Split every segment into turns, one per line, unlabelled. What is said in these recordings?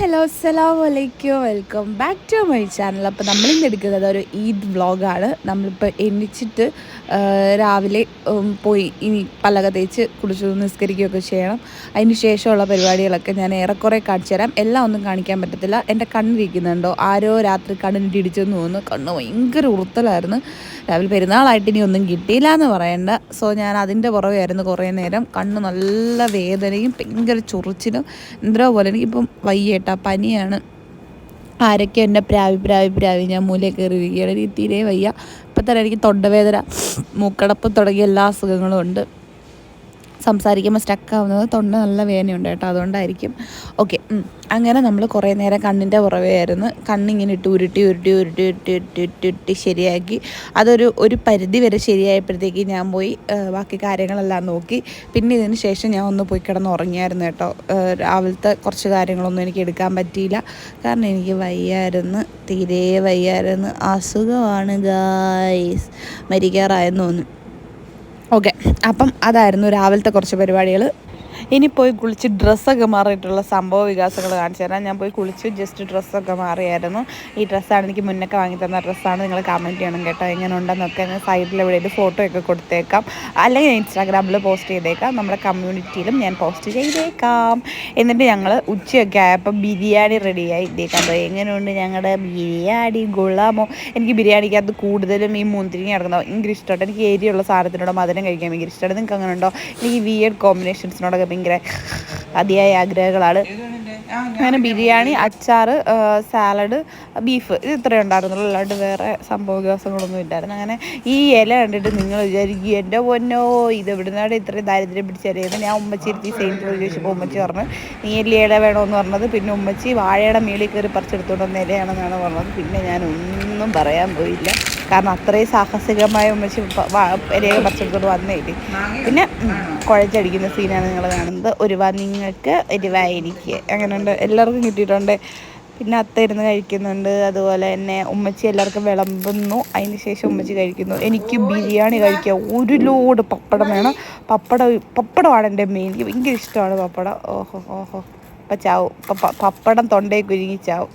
Hello അസ്സലാമു അലൈക്കും, welcome back to my channel. അപ്പോൾ നമ്മളിന്ന് എടുക്കുന്നത് ഒരു ഈദ് വ്ളോഗാണ്. നമ്മളിപ്പോൾ എണ്ണിച്ചിട്ട് രാവിലെ പോയി ഇനി പലക തേച്ച് കുളിച്ച് നിസ്കരിക്കുകയൊക്കെ ചെയ്യണം. അതിന് ശേഷമുള്ള പരിപാടികളൊക്കെ ഞാൻ ഏറെക്കുറെ കാണിച്ചു തരാം. എല്ലാം ഒന്നും കാണിക്കാൻ പറ്റത്തില്ല. എൻ്റെ കണ്ണിരിക്കുന്നുണ്ടോ, ആരോ രാത്രി കണ്ണിനിട്ട് ഇടിച്ചെന്ന് തോന്നുന്നു. കണ്ണ് ഭയങ്കര ഉറുത്തലായിരുന്നു. രാവിലെ പെരുന്നാളായിട്ട് ഇനി ഒന്നും കിട്ടിയില്ല എന്ന് പറയണ്ട. സോ ഞാൻ അതിൻ്റെ പുറകെയായിരുന്നു കുറേ നേരം. കണ്ണ് നല്ല വേദനയും ഭയങ്കര ചൊറിച്ചിലും എന്തോ പോലെ. എനിക്കിപ്പം വയ്യേട്ടാ, പനിയാണ്. ആരൊക്കെ എന്നെ പ്രാവി ഞാൻ മൂലയിൽ കയറിയിരിക്കുകയാണ്. എനിക്ക് തീരെ വയ്യ. ഇപ്പം തന്നെ എനിക്ക് തൊണ്ടവേദന, മൂക്കടപ്പ് തുടങ്ങിയ എല്ലാ അസുഖങ്ങളും ഉണ്ട്. സംസാരിക്കുമ്പോൾ സ്റ്റക്കാവുന്നത് തൊണ്ട നല്ല വേദനയുണ്ട് കേട്ടോ, അതുകൊണ്ടായിരിക്കും. ഓക്കെ, അങ്ങനെ നമ്മൾ കുറേ നേരം കണ്ണിൻ്റെ പുറകെയായിരുന്നു. കണ്ണിങ്ങനെ ഉരുട്ടി ശരിയാക്കി. ഒരു പരിധി വരെ ശരിയായപ്പോഴത്തേക്ക് ഞാൻ പോയി ബാക്കി കാര്യങ്ങളെല്ലാം നോക്കി. പിന്നെ ഇതിന് ശേഷം ഞാൻ ഒന്ന് പോയി കിടന്ന് ഉറങ്ങിയായിരുന്നു കേട്ടോ. രാവിലത്തെ കുറച്ച് കാര്യങ്ങളൊന്നും എനിക്ക് എടുക്കാൻ പറ്റിയില്ല, കാരണം എനിക്ക് വയ്യായിരുന്നു, തീരെ വയ്യായിരുന്നു. അസുഖമാണ് ഗായ്സ്, മരിക്കാറായെന്ന് തോന്നുന്നു. ഓക്കെ, അപ്പം അതായിരുന്നു രാവിലത്തെ കുറച്ച് പരിപാടികൾ. ഇനി പോയി കുളിച്ച് ഡ്രസ്സൊക്കെ മാറിയിട്ടുള്ള സംഭവ വികാസങ്ങൾ കാണിച്ചു തരാം. ഞാൻ പോയി കുളിച്ച് ജസ്റ്റ് ഡ്രസ്സൊക്കെ മാറിയായിരുന്നു. ഈ ഡ്രസ്സാണ് എനിക്ക് മുന്നൊക്കെ വാങ്ങി തന്ന ഡ്രസ്സാണ്. നിങ്ങൾ കമൻറ്റ് ചെയ്യണം കേട്ടോ, എങ്ങനെ ഉണ്ടെന്നൊക്കെ. ഞാൻ സൈഡിൽ എവിടെയും ഫോട്ടോ ഒക്കെ കൊടുത്തേക്കാം, അല്ലെങ്കിൽ ഇൻസ്റ്റാഗ്രാമിൽ പോസ്റ്റ് ചെയ്തേക്കാം, നമ്മുടെ കമ്മ്യൂണിറ്റിയിലും ഞാൻ പോസ്റ്റ് ചെയ്തേക്കാം. എന്നിട്ട് ഞങ്ങൾ ഉച്ചയൊക്കെ ആയപ്പോൾ ബിരിയാണി റെഡിയായി. ഇതേക്കാം എങ്ങനെയുണ്ട് ഞങ്ങളുടെ ബിരിയാണി, ഗുളാമോ. എനിക്ക് ബിരിയാണിക്കകത്ത് കൂടുതലും ഈ മുന്തിരിങ്ങ കിടക്കുന്നത് ഭയങ്കര ഇഷ്ടമാണ്. എനിക്ക് എരിയുള്ള സാധനത്തിനോട് മധുരം കഴിക്കാൻ ഭയങ്കര ഇഷ്ടമാണ്. നിങ്ങൾക്ക് അങ്ങനെ ഉണ്ടോ? എനിക്ക് വിയേർഡ് കോമ്പിനേഷൻസിനോടൊക്കെ ഭയങ്കര അതിയായ ആഗ്രഹങ്ങളാണ്. അങ്ങനെ ബിരിയാണി, അച്ചാർ, സാലഡ്, ബീഫ്, ഇത് ഇത്രയും ഉണ്ടായിരുന്നുള്ളൂ. അല്ലാണ്ട് വേറെ സംഭവ വികാസങ്ങളൊന്നും ഇല്ലായിരുന്നു. അങ്ങനെ ഈ ഇല കണ്ടിട്ട് നിങ്ങൾ വിചാരിക്കും എൻ്റെ പൊന്നോ ഇത് എവിടുന്നാണ് ഇത്രയും ദാരിദ്ര്യം പിടിച്ചറിയുന്നത്. ഞാൻ ഉമ്മച്ചിരുത്തി സെയിം ചോദിച്ചപ്പോൾ ഉമ്മച്ചി പറഞ്ഞു നീ വലിയ ഇല വേണമെന്ന് പറഞ്ഞത്. പിന്നെ ഉമ്മച്ചി വാഴയുടെ മേളിൽ കയറി പറിച്ചെടുത്തുകൊണ്ട് വന്ന ഇലയാണെന്നാണ് പറഞ്ഞത്. പിന്നെ ഞാൻ ഒന്നും പറയാൻ പോയില്ല, കാരണം അത്രയും സാഹസികമായ ഉമ്മച്ചി ഇലയൊക്കെ പറിച്ചെടുത്തോണ്ട് വന്നേയില്ലേ. പിന്നെ കുഴച്ചടിക്കുന്ന സീനാണ് നിങ്ങൾ കാണുന്നത്. നിങ്ങൾക്ക് എനിക്ക് അങ്ങനെയുണ്ട്, എല്ലാവർക്കും കിട്ടിയിട്ടുണ്ട്. പിന്നെ അത്ത ഇരുന്ന് കഴിക്കുന്നുണ്ട്, അതുപോലെ തന്നെ ഉമ്മച്ചി എല്ലാവർക്കും വിളമ്പുന്നു. അതിന് ശേഷം ഉമ്മച്ചി കഴിക്കുന്നു. എനിക്ക് ബിരിയാണി കഴിക്കുക, ഒരു ലോഡ് പപ്പടം വേണം. പപ്പടമാണ് എൻ്റെ മെയിൻ. എനിക്ക് ഭയങ്കര ഇഷ്ടമാണ് പപ്പടം. ഓഹോ ഇപ്പം ചാവും, പപ്പടം തൊണ്ടയിൽ കുരുങ്ങി ചാവും.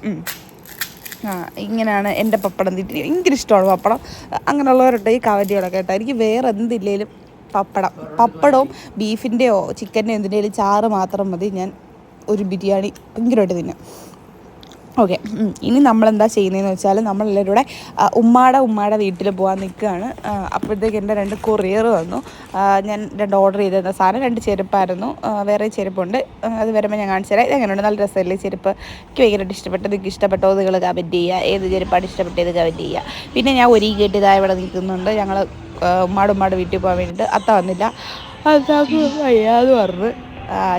ഇങ്ങനെയാണ് എൻ്റെ പപ്പടം തീറ്റി. ഭയങ്കര ഇഷ്ടമാണ് പപ്പടം. അങ്ങനെയുള്ളവരുണ്ട് ഈ കവറ്റികളൊക്കെ കേട്ടോ. എനിക്ക് വേറെ എന്തില്ലേലും പപ്പടവും ബീഫിൻ്റെയോ ചിക്കൻ്റെയോ എന്തിൻ്റെയും ചാറ് മാത്രം മതി. ഞാൻ ഒരു ബിരിയാണി ഭയങ്കരമായിട്ട് തിന്നും. ഓക്കെ, ഇനി നമ്മളെന്താ ചെയ്യുന്നതെന്ന് വെച്ചാൽ നമ്മളെല്ലാവരും കൂടെ ഉമ്മാടെ വീട്ടിൽ പോകാൻ നിൽക്കുകയാണ്. അപ്പോഴത്തേക്ക് എൻ്റെ 2 കൊറിയർ വന്നു. ഞാൻ 2 ഓർഡർ ചെയ്തിരുന്ന സാധനം 2 ചെരുപ്പായിരുന്നു. വേറെ ചെരുപ്പുണ്ട്, അത് വരുമ്പോൾ ഞാൻ കാണിച്ചു തരാം. ഇതെങ്ങനെയുണ്ട്, നല്ല രസമല്ലേ ചെരുപ്പ്? എനിക്ക് ഭയങ്കരമായിട്ട് ഇഷ്ടപ്പെട്ടു. നിങ്ങൾക്ക് ഇഷ്ടപ്പെട്ടോ നിങ്ങൾ കമൻറ്റ് ചെയ്യുക. ഏത് ചെരുപ്പാണ് ഇഷ്ടപ്പെട്ടത് കമൻറ്റ് ചെയ്യുക. പിന്നെ ഞാൻ ഒരു കേട്ടിതാ ഇവിടെ നിൽക്കുന്നുണ്ട്. ഞങ്ങൾ ഉമ്മാടെ വീട്ടിൽ പോകാൻ വേണ്ടിയിട്ട്. അത്ത വന്നില്ല, അത്താക്ക് വയ്യാന്ന് പറഞ്ഞ്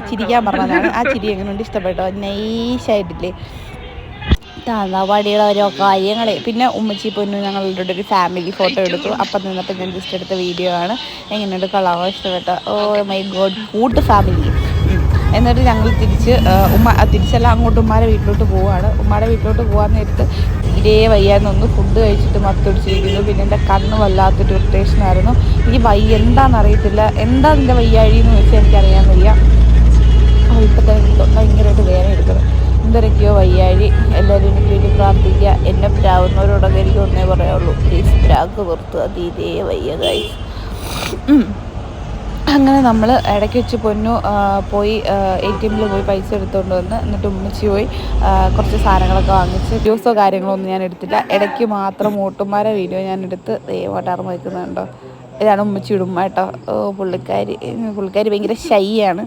ചിരിക്കാൻ പറഞ്ഞതാണ്. ആ ചിരി എങ്ങനെയുണ്ട്, ഇഷ്ടപ്പെട്ടോ? നൈസായിട്ടില്ലേ? തറവാടിയുടെ ഓരോ കാര്യങ്ങൾ. പിന്നെ ഉമ്മച്ചി പൊന്നു ഞങ്ങളുടെ ഒരു ഫാമിലി ഫോട്ടോ എടുത്തു. അപ്പം നിന്നപ്പോൾ ഞാൻ ജസ്റ്റ് എടുത്ത വീഡിയോ ആണ്. എങ്ങനെയുണ്ട്, കളവോ ഇഷ്ടപ്പെട്ടോ? ഓ മൈ ഗോഡ്, കൂട്ട് ഫാമിലി. എന്നിട്ട് ഞങ്ങൾ തിരിച്ചെല്ലാം അങ്ങോട്ട് ഉമ്മാരെ വീട്ടിലോട്ട് പോവുകയാണ്. ഉമ്മാരെ വീട്ടിലോട്ട് പോകാൻ നേരത്ത് തീരെ വയ്യാന്നൊന്ന് ഫുഡ് കഴിച്ചിട്ട് മത്തൊടിച്ചിരിക്കുന്നു. പിന്നെ എൻ്റെ കണ്ണ് വല്ലാത്തൊരു ഇറിറ്റേഷനായിരുന്നു. എനിക്ക് എന്താണെന്നറിയത്തില്ല, എന്താ നിൻ്റെ വയ്യാഴി എന്ന് ചോദിച്ചാൽ എനിക്കറിയാൻ വയ്യ. ഇപ്പോഴത്തെ ഭയങ്കരമായിട്ട് വേദന എടുക്കുന്നത്, എന്തൊക്കെയോ വയ്യാഴി. എല്ലാവരും എനിക്ക് വേണ്ടി പ്രാർത്ഥിക്കുക. എന്നെ പ്രാവുന്നവരോടൊക്കെ എനിക്ക് ഒന്നേ പറയാവുള്ളൂ, പ്ലീസ് പ്രാക്ക് പുറത്ത് തീരെ വയ്യ ഗൈസ്. അങ്ങനെ നമ്മൾ ഇടയ്ക്ക് വെച്ച് പൊന്നു പോയി ATM പോയി പൈസ എടുത്തുകൊണ്ട് വന്ന്. എന്നിട്ട് ഉമ്മച്ചി പോയി കുറച്ച് സാധനങ്ങളൊക്കെ വാങ്ങിച്ച്. വീഡിയോസോ കാര്യങ്ങളൊന്നും ഞാൻ എടുത്തില്ല. ഇടയ്ക്ക് മാത്രം ഓട്ടുമാരെ വീഡിയോ ഞാൻ എടുത്ത് ദൈവമായിട്ടാർന്ന് വയ്ക്കുന്നുണ്ടോ. ഇതാണ് ഉമ്മച്ചിയുടെ ഉമ്മ കേട്ടോ. പുള്ളിക്കാരി ഭയങ്കര ഷൈ ആണ്.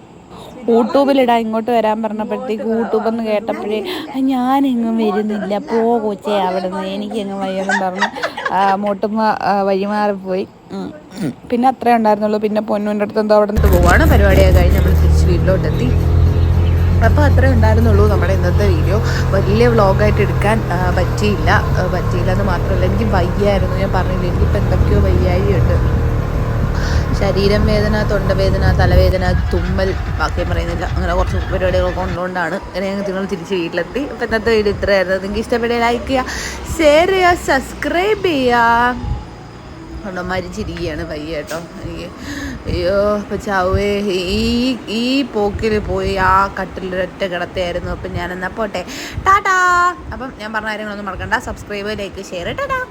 യൂട്യൂബിലിടാൻ ഇങ്ങോട്ട് വരാൻ പറഞ്ഞപ്പോഴത്തേക്ക് യൂട്യൂബെന്ന് കേട്ടപ്പോഴേ ഞാനെങ്ങും വരുന്നില്ല, കൊച്ചേ അവിടെ നിന്ന്, എനിക്കെങ്ങും വയ്യെന്നും പറഞ്ഞ് മോട്ടുമ്മ വഴിമാറിപ്പോയി. പിന്നെ അത്രേ ഉണ്ടായിരുന്നുള്ളൂ. പിന്നെ പൊന്നുവിൻ്റെ അടുത്ത് എന്തോ അവിടെ നിന്ന് പോവാണ്. പരിപാടിയൊക്കെ കഴിഞ്ഞ് നമ്മൾ തിരിച്ച് വീട്ടിലോട്ടെത്തി. അപ്പോൾ അത്രേ ഉണ്ടായിരുന്നുള്ളൂ നമ്മുടെ ഇന്നത്തെ വീഡിയോ. വലിയ വ്ളോഗായിട്ട് എടുക്കാൻ പറ്റിയില്ലെന്ന് മാത്രമല്ല, എനിക്ക് വയ്യായിരുന്നു. ഞാൻ പറഞ്ഞില്ല, എനിക്കിപ്പോൾ എന്തൊക്കെയോ വയ്യായിയുണ്ട്. ശരീരം വേദന, തൊണ്ടവേദന, തലവേദന, തുമ്മൽ, ബാക്കിയും പറയുന്നില്ല. അങ്ങനെ കുറച്ച് പരിപാടികളൊക്കെ കൊണ്ടുകൊണ്ടാണ് നിങ്ങൾ തിരിച്ച് വീട്ടിലെത്തി. അപ്പോൾ ഇന്നത്തെ വീഡിയോ ഇത്രയായിരുന്നു. നിങ്ങൾക്ക് ഇഷ്ടപ്പെട്ട ലൈക്ക് ചെയ്യുക, ഷെയർ ചെയ്യുക, സബ്സ്ക്രൈബ് ചെയ്യുക. കൊണ്ട് മരിച്ചിരിക്കുകയാണ് പയ്യ കേട്ടോ. എനിക്ക് അയ്യോ അപ്പം ചാവേ ഈ പോക്കിൽ പോയി ആ കട്ടിലൊരൊറ്റ കിടത്തായിരുന്നു. അപ്പം ഞാനെന്നാൽ പോട്ടെ, ടാറ്റാ. അപ്പം ഞാൻ പറഞ്ഞ കാര്യങ്ങളൊന്നും മറക്കണ്ട, സബ്സ്ക്രൈബ്, ലൈക്ക്, ഷെയർ, ടാറ്റാ.